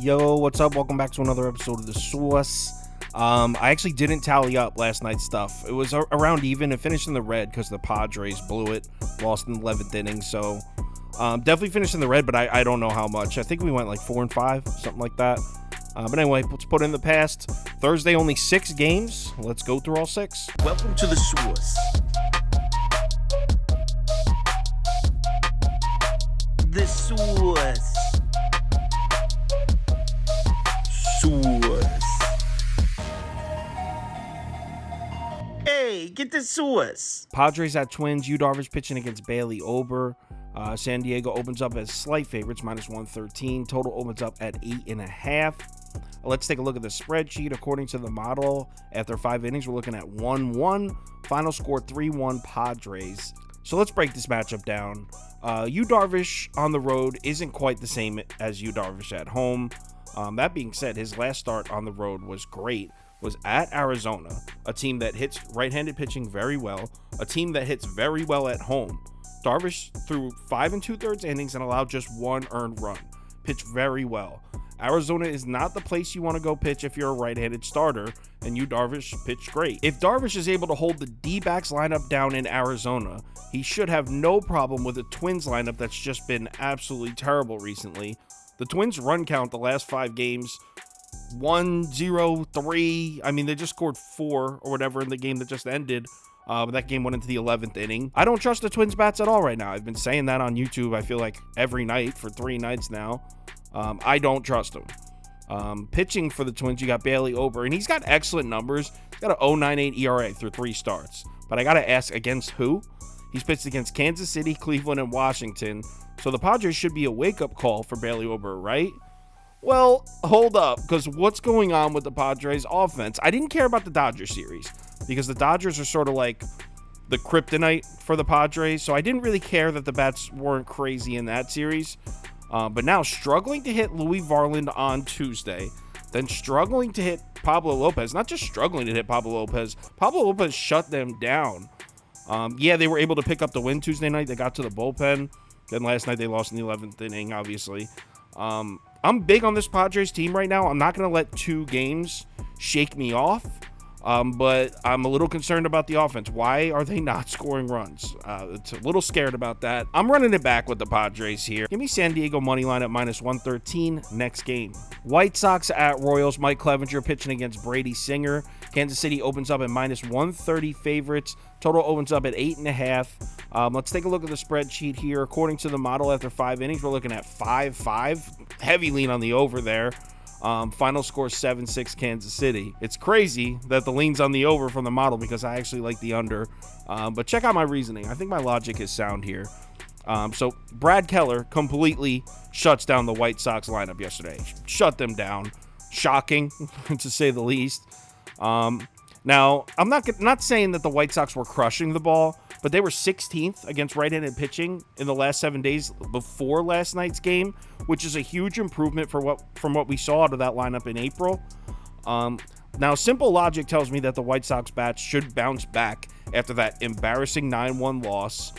Yo, what's up? Welcome back to another episode of The Source. I actually didn't tally up last night's stuff. It was around even. It finished in the red because the Padres blew it, lost in the 11th inning. So definitely finished in the red, but I don't know how much. I think we went like 4-5, something like that. But anyway, let's put in the past. Thursday, only 6 games. Let's go through all 6. Welcome to The Source. The Source. Hey, get the Source. Padres at Twins. Yu Darvish pitching against Bailey Ober. San Diego opens up as slight favorites, -113. Total opens up at 8.5. Let's take a look at the spreadsheet. According to the model, after 5 innings, we're looking at 1-1. Final score 3-1 Padres. So let's break this matchup down. Yu Darvish on the road isn't quite the same as Yu Darvish at home. That being said, his last start on the road was great. Was at Arizona, a team that hits right-handed pitching very well, a team that hits very well at home. Darvish threw 5 2/3 innings and allowed just 1 earned run. Pitched very well. Arizona is not the place you want to go pitch if you're a right-handed starter, and Yu Darvish pitched great. If Darvish is able to hold the D-backs lineup down in Arizona, he should have no problem with the Twins lineup that's just been absolutely terrible recently. The Twins run count the last 5 games, 1-0-3. I mean, they just scored 4 or whatever in the game that just ended. But that game went into the 11th inning. I don't trust the Twins bats at all right now. I've been saying that on YouTube, I feel like every night for 3 nights now. I don't trust them. Pitching for the Twins, you got Bailey Ober, and he's got excellent numbers. He's got an 0.98 ERA through 3 starts. But I got to ask, against who? He's pitched against Kansas City, Cleveland, and Washington. So the Padres should be a wake-up call for Bailey Ober, right? Well, hold up, because what's going on with the Padres offense? I didn't care about the Dodgers series because the Dodgers are sort of like the kryptonite for the Padres, so I didn't really care that the bats weren't crazy in that series. But now struggling to hit Louis Varland on Tuesday, then struggling to hit Pablo Lopez. Not just struggling to hit Pablo Lopez shut them down. Yeah, they were able to pick up the win Tuesday night. They got to the bullpen. Then last night they lost in the 11th inning, obviously. I'm big on this Padres team right now. I'm not going to let 2 games shake me off, but I'm a little concerned about the offense. Why are they not scoring runs? It's a little scared about that. I'm running it back with the Padres here. Give me San Diego money line at -113 next game. White Sox at Royals. Mike Clevenger pitching against Brady Singer. Kansas City opens up at -130 favorites. Total opens up at 8.5. Let's take a look at the spreadsheet here. According to the model, after 5 innings, we're looking at 5-5. Heavy lean on the over there. Final score 7-6 Kansas City. It's crazy that the lean's on the over from the model because I actually like the under. But check out my reasoning. I think my logic is sound here. So Brad Keller completely shuts down the White Sox lineup yesterday. Shut them down. Shocking, to say the least. Now, I'm not saying that the White Sox were crushing the ball, but they were 16th against right-handed pitching in the last 7 days before last night's game, which is a huge improvement from what we saw out of that lineup in April. Now, simple logic tells me that the White Sox bats should bounce back after that embarrassing 9-1 loss.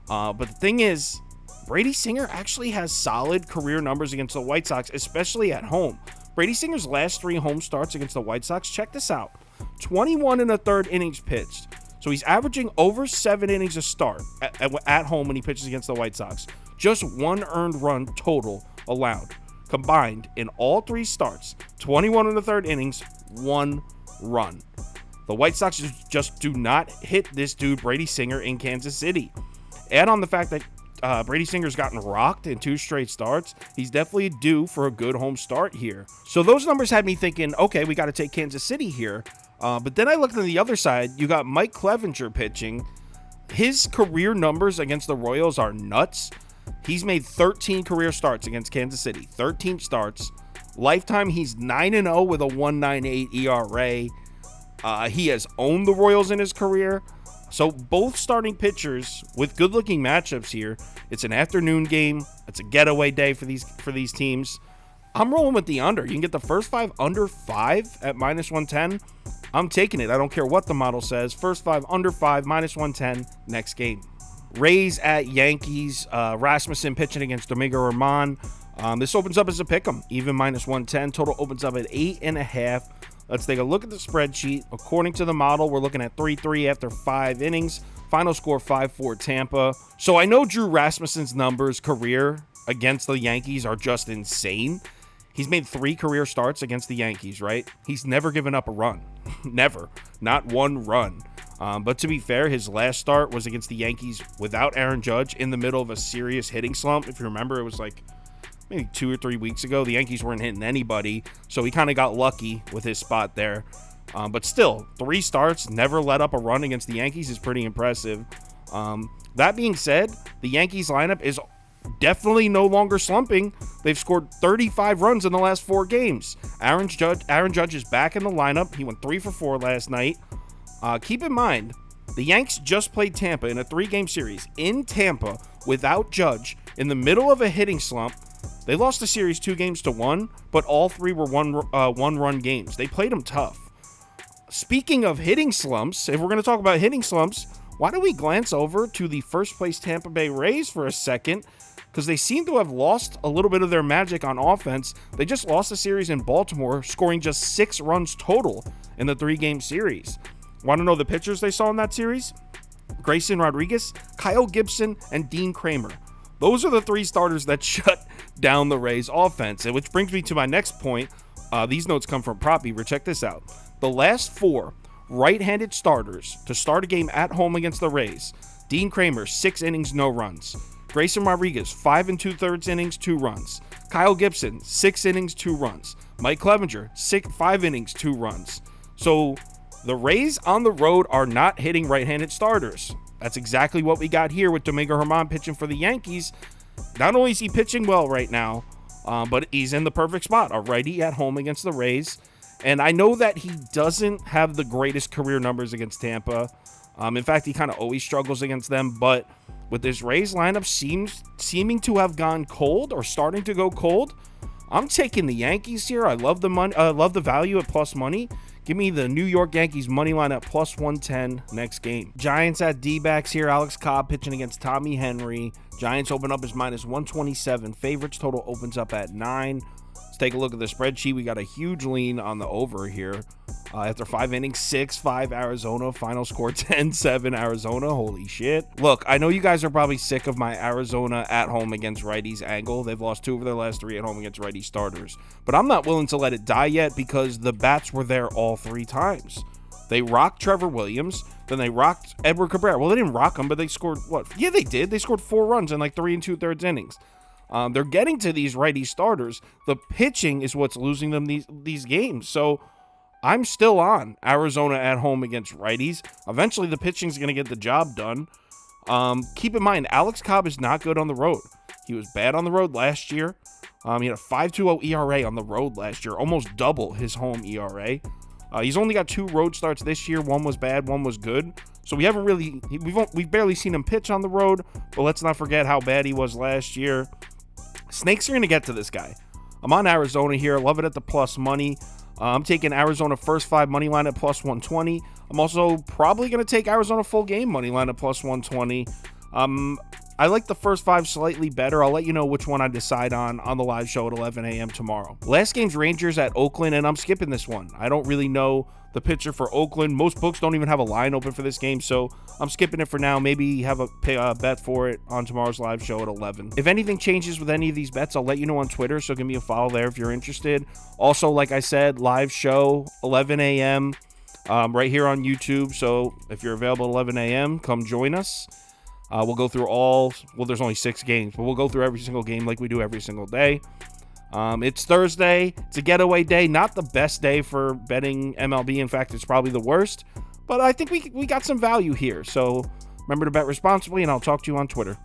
But the thing is, Brady Singer actually has solid career numbers against the White Sox, especially at home. Brady Singer's last 3 home starts against the White Sox, check this out. 21 1/3 innings pitched. So he's averaging over 7 innings a start at home when he pitches against the White Sox. Just 1 earned run total allowed. Combined in all 3 starts, 21 1/3 innings, 1 run. The White Sox just do not hit this dude, Brady Singer, in Kansas City. Add on the fact that Brady Singer's gotten rocked in 2 straight starts. He's definitely due for a good home start here. So those numbers had me thinking, okay, we got to take Kansas City here. But then I looked on the other side. You got Mike Clevenger pitching. His career numbers against the Royals are nuts. He's made 13 career starts against Kansas City. 13 starts. Lifetime, he's 9-0 with a 1.98 ERA. He has owned the Royals in his career. So both starting pitchers with good-looking matchups here. It's an afternoon game. It's a getaway day for these teams. I'm rolling with the under. You can get the first 5 under 5 at -110. I'm taking it. I don't care what the model says. First 5 under 5, -110 next game. Rays at Yankees. Rasmussen pitching against Domingo Germán. This opens up as a pick'em, even -110. Total opens up at 8.5. Let's take a look at the spreadsheet. According to the model, we're looking at 3-3 after 5 innings. Final score 5-4 Tampa. So I know Drew Rasmussen's numbers career against the Yankees are just insane. He's made 3 career starts against the Yankees, right? He's never given up a run. Never. Not one run. But to be fair, his last start was against the Yankees without Aaron Judge in the middle of a serious hitting slump. If you remember, it was like maybe 2 or 3 weeks ago. The Yankees weren't hitting anybody, so he kind of got lucky with his spot there. But still, 3 starts, never let up a run against the Yankees is pretty impressive. That being said, the Yankees lineup is definitely no longer slumping. They've scored 35 runs in the last 4 games. Aaron Judge is back in the lineup. He went 3 for 4 last night. Keep in mind, the Yanks just played Tampa in a 3-game series in Tampa without Judge in the middle of a hitting slump. They lost the series 2-1, but all 3 were one-run games. They played them tough. Speaking of hitting slumps, if we're going to talk about hitting slumps, why don't we glance over to the first-place Tampa Bay Rays for a second? Because they seem to have lost a little bit of their magic on offense. They just lost a series in Baltimore, scoring just 6 runs total in the 3-game series. Want to know the pitchers they saw in that series? Grayson Rodriguez, Kyle Gibson, and Dean Kramer. Those are the 3 starters that shut down the Rays offense. And which brings me to my next point. These notes come from Prop Beaver. Check this out. The last 4 right-handed starters to start a game at home against the Rays. Dean Kramer, 6 innings, no runs. Grayson Rodriguez, 5 2/3 innings, 2 runs. Kyle Gibson, 6 innings, 2 runs. Mike Clevenger, 5 innings, 2 runs. So the Rays on the road are not hitting right-handed starters. That's exactly what we got here with Domingo Germán pitching for the Yankees. Not only is he pitching well right now, but he's in the perfect spot, a righty at home against the Rays. And I know that he doesn't have the greatest career numbers against Tampa. In fact, he kind of always struggles against them. But with this Rays lineup seeming to have gone cold or starting to go cold, I'm taking the Yankees here. I love the money. I love the value at plus money. Give me the New York Yankees money line at plus 110 next game. Giants at D-backs here. Alex Cobb pitching against Tommy Henry. Giants open up as -127. Favorites total opens up at 9. Let's take a look at the spreadsheet. We got a huge lean on the over here. After 5 innings, 6-5 Arizona. Final score 10-7 Arizona. Holy shit. Look, I know you guys are probably sick of my Arizona at home against righties angle. They've lost 2 of their last 3 at home against righty starters. But I'm not willing to let it die yet because the bats were there all 3 times. They rocked Trevor Williams. Then they rocked Edward Cabrera. Well, they didn't rock him, but they scored what? Yeah, they did. They scored 4 runs in like 3 2/3 innings. They're getting to these righty starters. The pitching is what's losing them these games. So I'm still on Arizona at home against righties. Eventually, the pitching is going to get the job done. Keep in mind, Alex Cobb is not good on the road. He was bad on the road last year. He had a 5.20 ERA on the road last year, almost double his home ERA. He's only got 2 road starts this year. One was bad, one was good. So we've barely seen him pitch on the road. But let's not forget how bad he was last year. Snakes are going to get to this guy. I'm on Arizona here. Love it at the plus money. I'm taking Arizona first 5 money line at plus 120. I'm also probably going to take Arizona full game money line at plus 120. I like the first 5 slightly better. I'll let you know which one I decide on the live show at 11 a.m. tomorrow. Last game's Rangers at Oakland, and I'm skipping this one. I don't really know the pitcher for Oakland. Most books don't even have a line open for this game, so I'm skipping it for now. Maybe have a bet for it on tomorrow's live show at 11. If anything changes with any of these bets, I'll let you know on Twitter, so give me a follow there if you're interested. Also, like I said, live show 11 a.m. Right here on YouTube, so if you're available at 11 a.m., come join us. We'll go through there's only 6 games, but we'll go through every single game like we do every single day. It's Thursday. It's a getaway day. Not the best day for betting MLB. In fact, it's probably the worst. But I think we got some value here. So remember to bet responsibly, and I'll talk to you on Twitter.